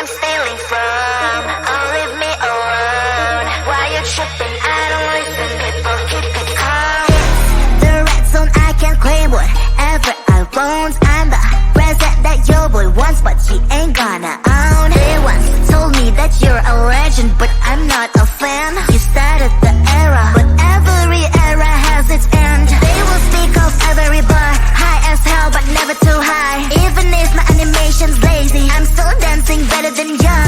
I'm stealing from. Oh, leave me alone. Why you tripping? I don't listen. People keep it calm. The red zone, I can claim whatever I want. I'm the present that your boy wants, but he ain't gonna own. They once told me that you're a legend, but I'm not a fan. You started the era, but every era has its end. They will speak of every bar, high as hell, but never too high. Even if my animation's lazy, I'm still dancing better than ya.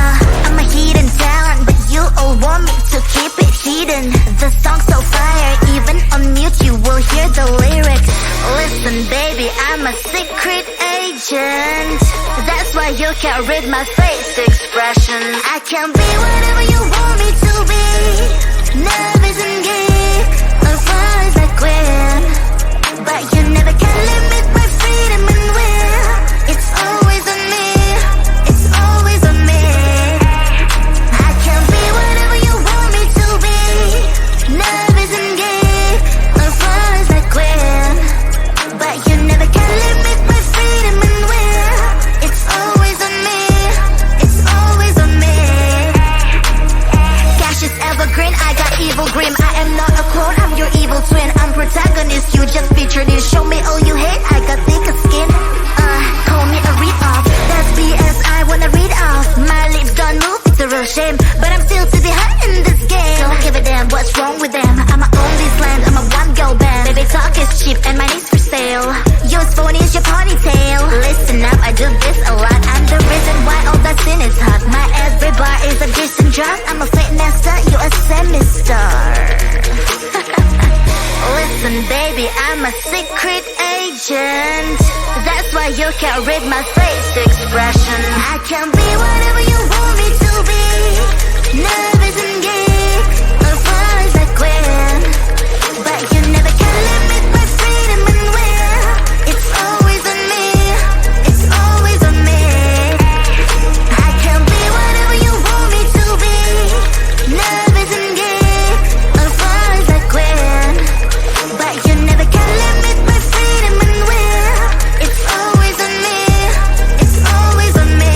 I'm a hidden talent, but you all want me to keep it hidden. The song's so fire, even on mute you will hear the lyrics. Listen baby, I'm a secret agent. That's why you can't read my face expression. I can be whatever you want me to be. Nervous and gay, as far as I can. But you never can limit my freedom and will. It's always on me, it's always on me. I can be whatever you want me to be. Nervous and gay, as far as I can. But you never can limit my freedom and will. It's always on me, it's always on me. Cash is evergreen, I got evil grim. I stale. Useful one is your ponytail. Listen up, I do this a lot. I'm the reason why all that sin is hot. My every bar is a decent drop. I'm a fake master, you a semi-star. Listen baby, I'm a secret agent. That's why you can't read my face expression. I can be whatever you want me to be. Nervous and geek, or far as I can. But you never can limit my freedom and will. It's always on me, it's always on me. I can be whatever you want me to be. Nervous and geek, or far as I can. But you never can limit my freedom and will. It's always on me, it's always on me.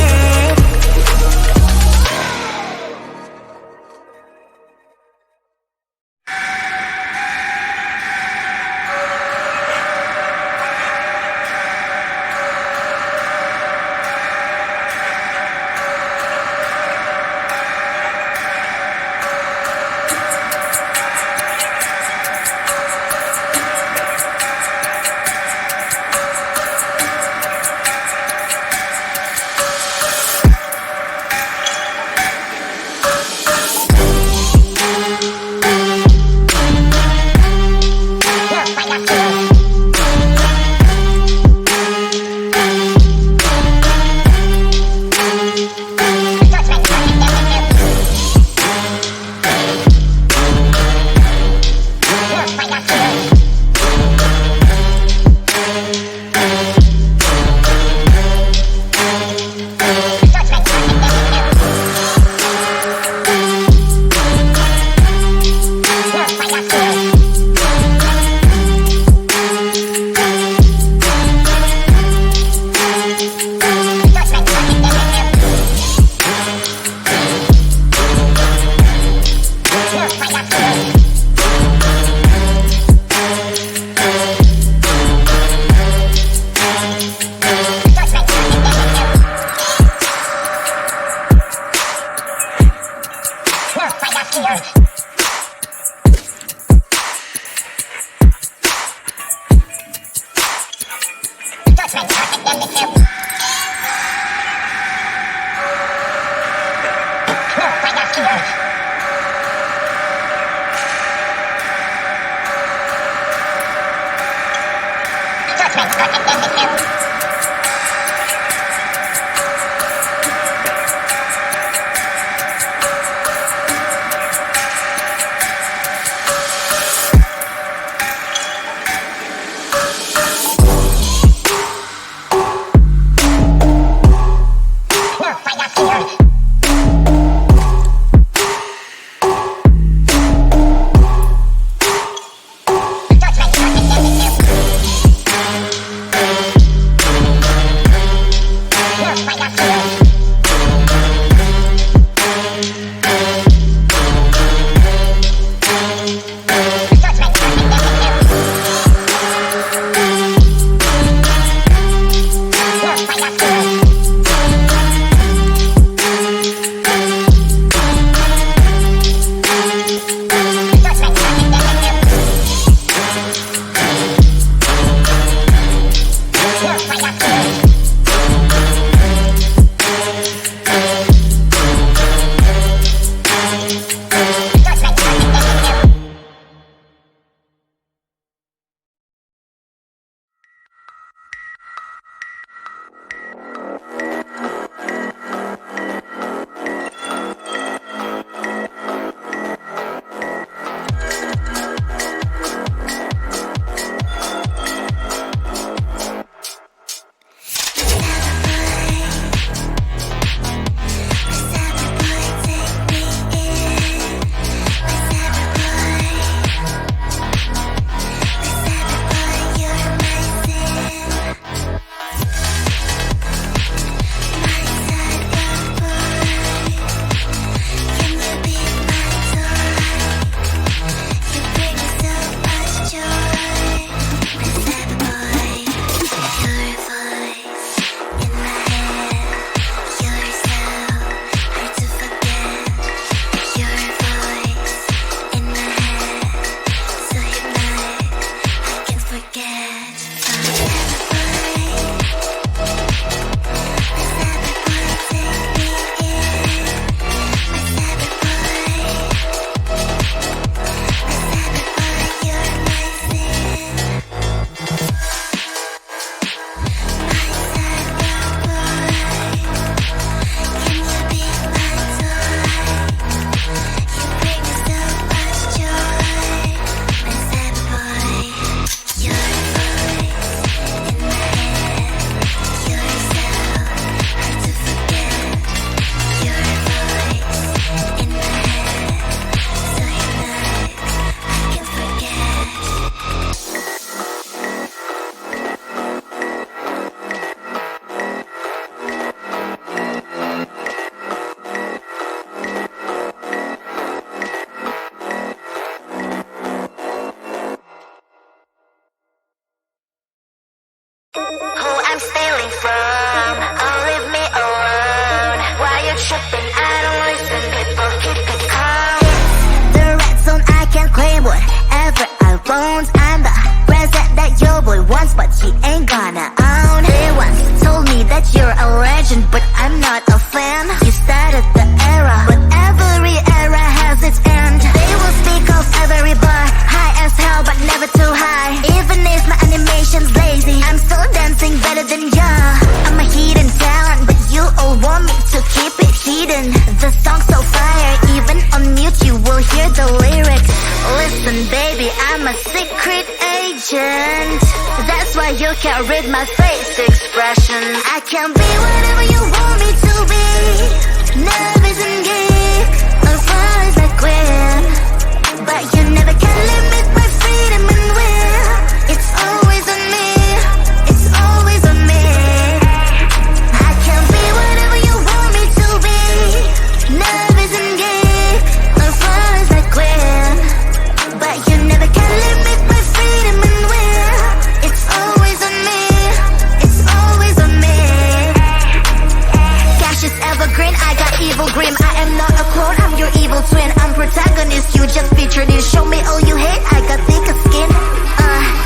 wanna own. They once told me that you're a legend, but I'm not a fan. You started the era, but every era has its end. They will speak of every bar, high as hell but never too high. Even if my animation's lazy, I'm still dancing better than ya. I'm a hidden talent, but you all want me to keep it hidden. The song's so fire, even on mute you will hear the lyrics. Listen baby, I'm a secret agent. That's why you can't read my face expression. I can be whatever you want me to be. Nervous and geek, or far as I quit. But you never can limit my freedom and will. It's always on me, it's always on me. I can be whatever you want me to be. Nervous and geek, or far as I quit. But you never can limit my freedom and will. It's always on me, it's always on me. Cash is evergreen, I got evil grim. I am not a clone, I'm your evil twin. I'm protagonist, you just featured in. Show me all you hate, I got thicker skin.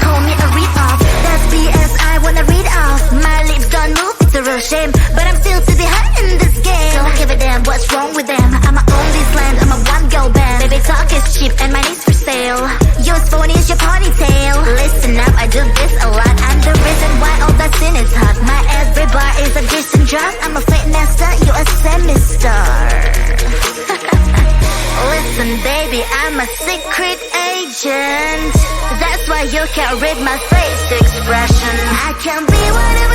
Call me a read-off, that's BS I wanna read off. My lips don't move, it's a real shame, but I'm still to be hot in this game. Don't give a damn what's wrong with them. I'ma own this land, I'm a one-girl band. Baby talk is cheap and money's for sale. Yours phone is your ponytail. Listen up, I do this a lot. I'm the reason why all that sin is hot. My every bar is a decent drop. I'm a fake master, you a semi-star. Listen baby, I'm a secret agent. That's why you can't read my face expression. I can be whatever